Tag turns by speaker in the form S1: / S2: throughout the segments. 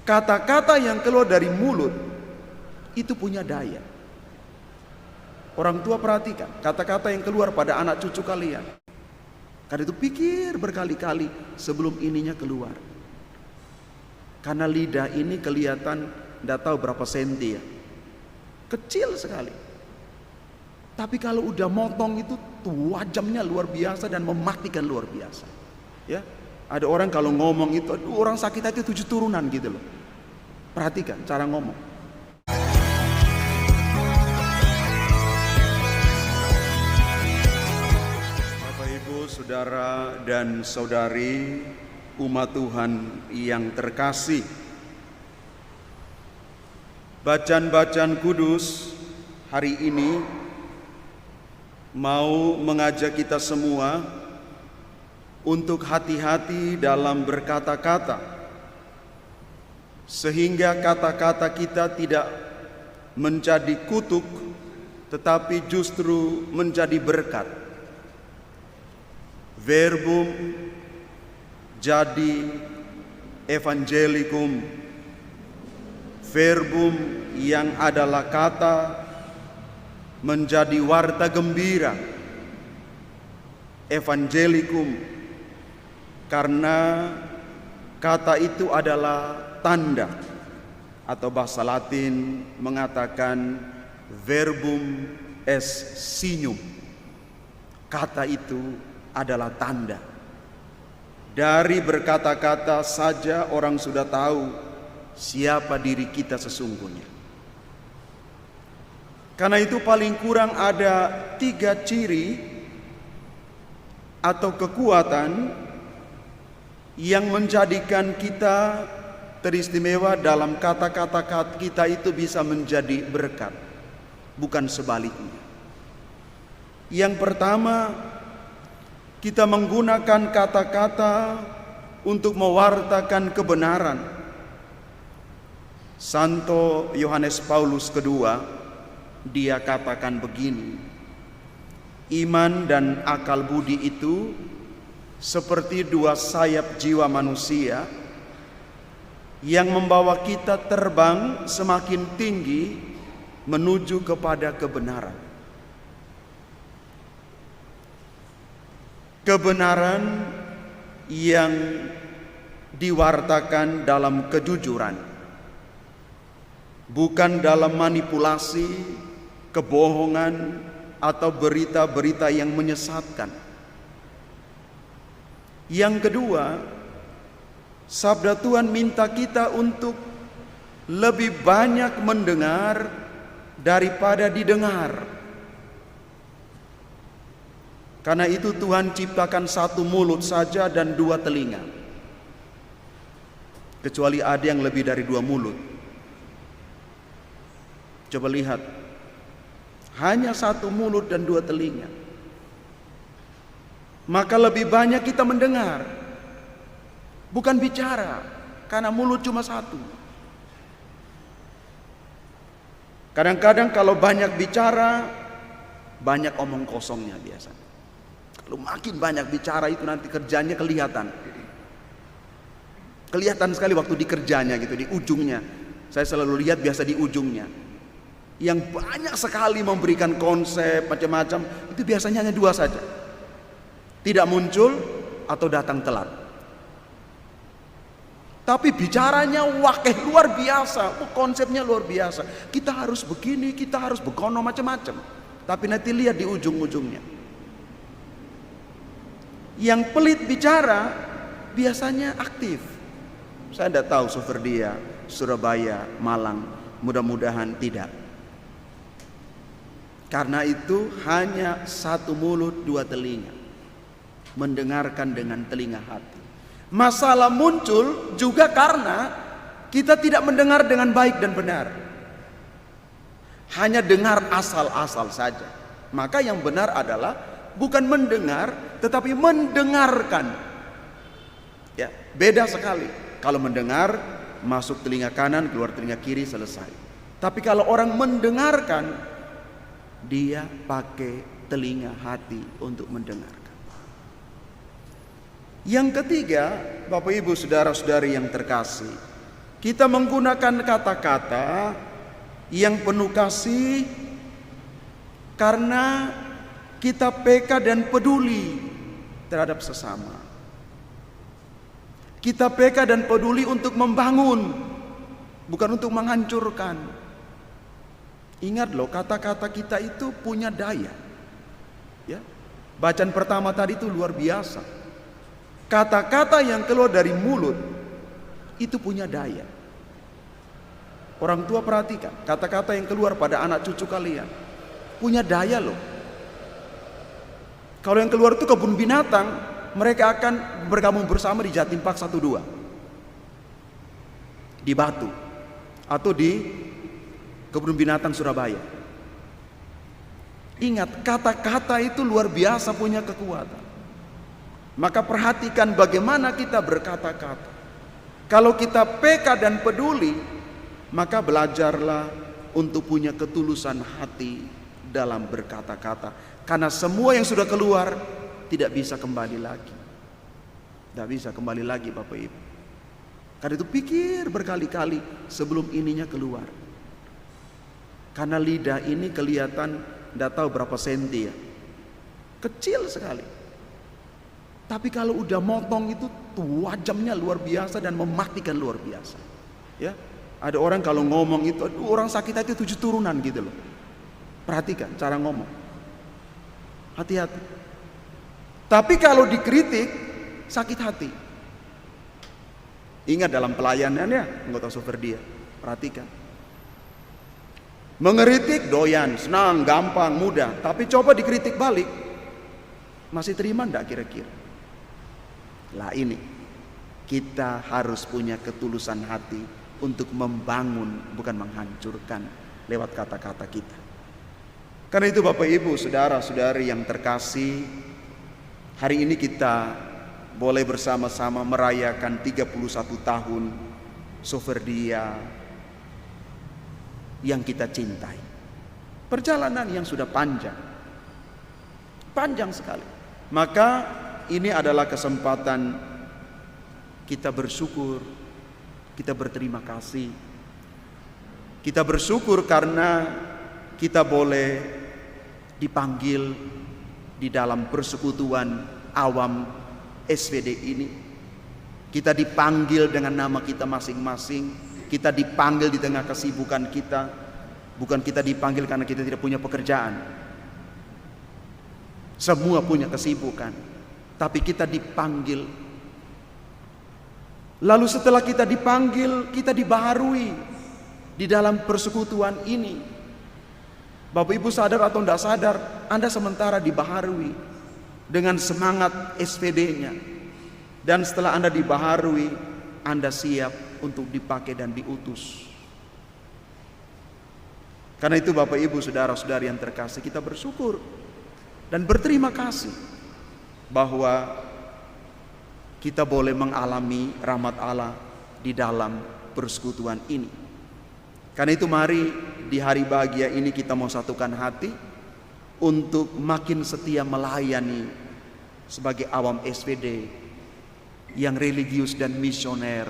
S1: Kata-kata yang keluar dari mulut itu punya daya. Orang tua perhatikan kata-kata yang keluar pada anak cucu kalian. Karena itu pikir berkali-kali sebelum ininya keluar. Karena lidah ini kelihatan tidak tahu berapa senti ya, kecil sekali. Tapi kalau udah motong itu tajamnya luar biasa dan mematikan luar biasa. Ya, ada orang kalau ngomong itu, aduh, orang sakit hati 7 turunan gitu loh. Perhatikan cara ngomong. Bapak Ibu, saudara dan saudari, umat Tuhan yang terkasih, bacaan-bacaan kudus hari ini mau mengajak kita semua untuk hati-hati dalam berkata-kata, sehingga kata-kata kita tidak menjadi kutuk, tetapi justru menjadi berkat. Verbum jadi evangelikum, verbum yang adalah kata menjadi warta gembira, evangelikum, karena kata itu adalah tanda, atau bahasa Latin mengatakan verbum est signum. Kata itu adalah tanda. Dari berkata-kata saja orang sudah tahu siapa diri kita sesungguhnya. Karena itu paling kurang ada 3 ciri atau kekuatan yang menjadikan kita teristimewa dalam kata-kata kita itu bisa menjadi berkat, bukan sebaliknya. Yang pertama, kita menggunakan kata-kata untuk mewartakan kebenaran. Santo Yohanes Paulus II, dia katakan begini, iman dan akal budi itu seperti 2 sayap jiwa manusia yang membawa kita terbang semakin tinggi menuju kepada kebenaran. Kebenaran yang diwartakan dalam kejujuran, bukan dalam manipulasi, kebohongan, atau berita-berita yang menyesatkan. Yang kedua, sabda Tuhan minta kita untuk lebih banyak mendengar daripada didengar. Karena itu Tuhan ciptakan 1 mulut saja dan 2 telinga. Kecuali ada yang lebih dari 2 mulut. Coba lihat, hanya 1 mulut dan 2 telinga. Maka lebih banyak kita mendengar, bukan bicara, karena mulut cuma 1. Kadang-kadang kalau banyak bicara, banyak omong kosongnya biasanya. Kalau makin banyak bicara itu nanti kerjanya kelihatan. Kelihatan sekali waktu di kerjanya gitu, di ujungnya. Saya selalu lihat biasa di ujungnya. Yang banyak sekali memberikan konsep macam-macam, itu biasanya hanya 2 saja. Tidak muncul atau datang telat. Tapi bicaranya luar biasa, konsepnya luar biasa. Kita harus begini, kita harus begono macam-macam. Tapi nanti lihat di ujung-ujungnya. Yang pelit bicara biasanya aktif. Saya tidak tahu Suverdia, Surabaya, Malang, mudah-mudahan tidak. Karena itu hanya 1 mulut 2 telinga, mendengarkan dengan telinga hati. Masalah muncul juga karena kita tidak mendengar dengan baik dan benar, hanya dengar asal-asal saja. Maka yang benar adalah bukan mendengar, tetapi mendengarkan. Ya, beda sekali. Kalau mendengar, masuk telinga kanan, keluar telinga kiri, selesai. Tapi kalau orang mendengarkan, dia pakai telinga hati untuk mendengarkan. Yang ketiga, Bapak Ibu saudara-saudari yang terkasih, Kita menggunakan kata-kata yang penuh kasih karena kita peka dan peduli terhadap sesama. Kita peka dan peduli untuk membangun, bukan untuk menghancurkan. Ingat loh, kata-kata kita itu punya daya. Ya, bacaan pertama tadi itu luar biasa. Kata-kata yang keluar dari mulut itu punya daya. Orang tua perhatikan, kata-kata yang keluar pada anak cucu kalian punya daya loh. Kalau yang keluar itu kebun binatang, mereka akan bergabung bersama di Jatim Park 12, di Batu, atau di kebun binatang Surabaya. Ingat, kata-kata itu luar biasa punya kekuatan. Maka perhatikan bagaimana kita berkata-kata. Kalau kita peka dan peduli, maka belajarlah untuk punya ketulusan hati dalam berkata-kata. Karena semua yang sudah keluar tidak bisa kembali lagi. Tidak bisa kembali lagi Bapak Ibu. Karena itu pikir berkali-kali sebelum ininya keluar. Karena lidah ini kelihatan tidak tahu berapa senti ya. Kecil sekali. Tapi kalau udah motong itu tajamnya luar biasa dan mematikan luar biasa. Ya. Ada orang kalau ngomong itu, aduh, orang sakit hati 7 turunan gitu loh. Perhatikan cara ngomong. Hati-hati. Tapi kalau dikritik, sakit hati. Ingat dalam pelayanannya, anggota software dia. Perhatikan. Mengeritik doyan, senang, gampang, mudah. Tapi coba dikritik balik. Masih terima enggak kira-kira? Lah ini, kita harus punya ketulusan hati untuk membangun, bukan menghancurkan lewat kata-kata kita. Karena itu Bapak Ibu, saudara-saudari yang terkasih, hari ini kita boleh bersama-sama merayakan 31 tahun Soferdia yang kita cintai. Perjalanan yang sudah panjang. Panjang sekali. Maka ini adalah kesempatan kita bersyukur, kita berterima kasih. Kita bersyukur karena kita boleh dipanggil di dalam persekutuan awam SVD ini. Kita dipanggil dengan nama kita masing-masing. Kita dipanggil di tengah kesibukan kita. Bukan kita dipanggil karena kita tidak punya pekerjaan. Semua punya kesibukan. Tapi kita dipanggil. Lalu setelah kita dipanggil, kita dibaharui di dalam persekutuan ini. Bapak Ibu sadar atau tidak sadar, Anda sementara dibaharui dengan semangat SVD-nya. Dan setelah Anda dibaharui, Anda siap untuk dipakai dan diutus. Karena itu Bapak Ibu saudara-saudari yang terkasih, kita bersyukur dan berterima kasih bahwa kita boleh mengalami rahmat Allah di dalam persekutuan ini. Karena itu mari di hari bahagia ini kita mau satukan hati untuk makin setia melayani sebagai awam SVD yang religius dan misioner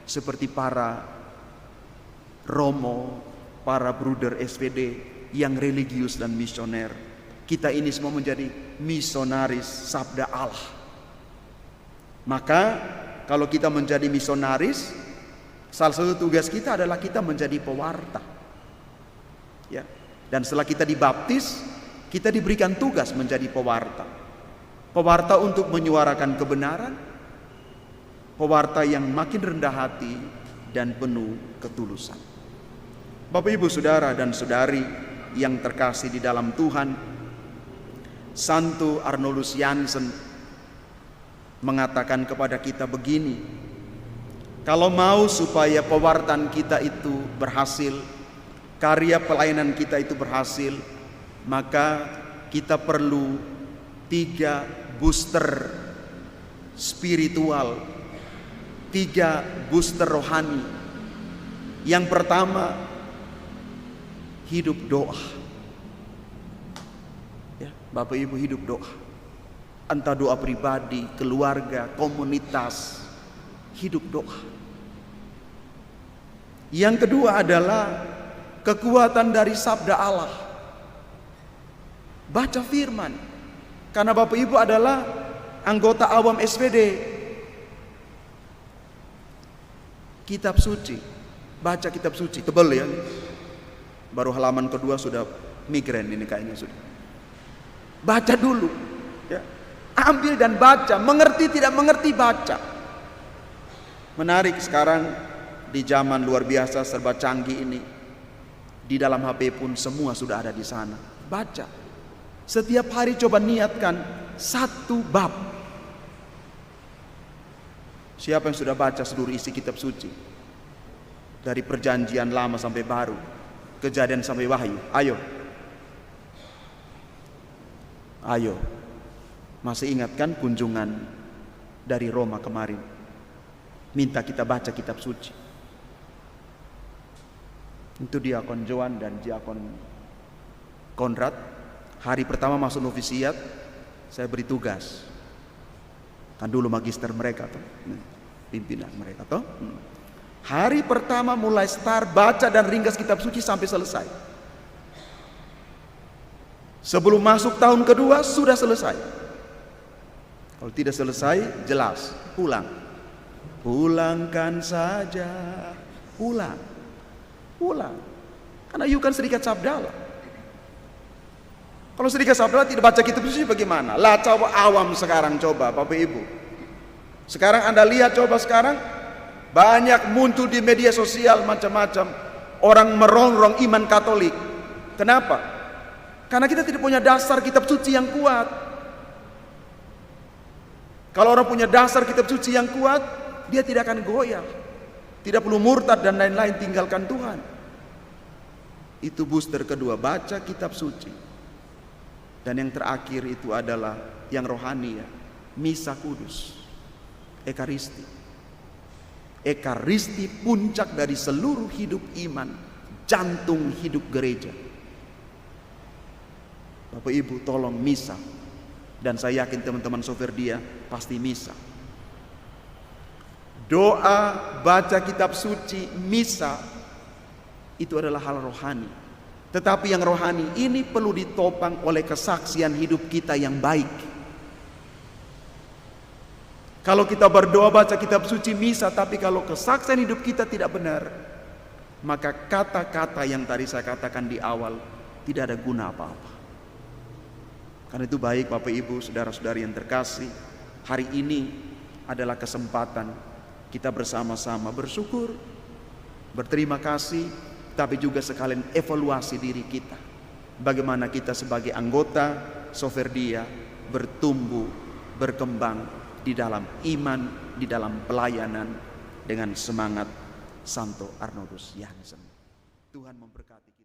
S1: seperti para Romo, para bruder SVD yang religius dan misioner. Kita ini semua menjadi misionaris sabda Allah. Maka kalau kita menjadi misionaris, salah satu tugas kita adalah kita menjadi pewarta. Ya. Dan setelah kita dibaptis, kita diberikan tugas menjadi pewarta. Pewarta untuk menyuarakan kebenaran, pewarta yang makin rendah hati dan penuh ketulusan. Bapak Ibu saudara dan saudari yang terkasih di dalam Tuhan, Santo Arnoldus Jansen mengatakan kepada kita begini: kalau mau supaya pewartaan kita itu berhasil, karya pelayanan kita itu berhasil, maka kita perlu 3 booster spiritual, 3 booster rohani. Yang pertama, hidup doa. Ya, Bapak Ibu, hidup doa. Entah doa pribadi, keluarga, komunitas, hidup doa. Yang kedua adalah kekuatan dari sabda Allah. Baca firman. Karena Bapak Ibu adalah anggota awam SPD. Kitab suci. Baca kitab suci. Tebal ya. Baru halaman kedua sudah migren ini kayaknya sudah. Baca dulu. Ya. Ambil dan baca. Mengerti tidak mengerti baca. Menarik sekarang di zaman luar biasa serba canggih ini. Di dalam HP pun semua sudah ada di sana. Baca. Setiap hari coba niatkan satu bab. Siapa yang sudah baca seluruh isi kitab suci? Dari perjanjian lama sampai baru, Kejadian sampai Wahyu. Ayo. Ayo. Masih ingatkan kunjungan dari Roma kemarin? Minta kita baca kitab suci. Itu Diakon Joan dan Diakon Konrad. Hari pertama masuk novisiat, saya beri tugas. Kan dulu magister mereka tuh, pimpinan mereka tuh. Hari pertama mulai start baca dan ringkas kitab suci sampai selesai. Sebelum masuk tahun kedua sudah selesai. Kalau tidak selesai, jelas pulang. Pulangkan saja, pulang. Karena you kan serikat sabda Allah. Kalau serikat sabda Allah tidak baca kitab suci bagaimana? Lah coba awam sekarang coba Bapak Ibu. Sekarang Anda lihat coba sekarang banyak muncul di media sosial macam-macam orang merongrong iman Katolik. Kenapa? Karena kita tidak punya dasar kitab suci yang kuat. Kalau orang punya dasar kitab suci yang kuat, dia tidak akan goyah. Tidak perlu murtad dan lain-lain, tinggalkan Tuhan. Itu booster kedua, baca kitab suci. Dan yang terakhir itu adalah yang rohani ya, misa kudus, ekaristi. Ekaristi puncak dari seluruh hidup iman, jantung hidup gereja. Bapak Ibu tolong misa. Dan saya yakin teman-teman Soferdia pasti misa. Doa, baca kitab suci, misa itu adalah hal rohani. Tetapi yang rohani ini perlu ditopang oleh kesaksian hidup kita yang baik. Kalau kita berdoa, baca kitab suci, misa, tapi kalau kesaksian hidup kita tidak benar, maka kata-kata yang tadi saya katakan di awal tidak ada guna apa-apa. Karena itu baik Bapak Ibu, saudara-saudari yang terkasih, hari ini adalah kesempatan kita bersama-sama bersyukur, berterima kasih, tapi juga sekalian evaluasi diri kita. Bagaimana kita sebagai anggota Soferdia bertumbuh, berkembang di dalam iman, di dalam pelayanan dengan semangat Santo Arnoldus Jansen. Tuhan memberkati kita.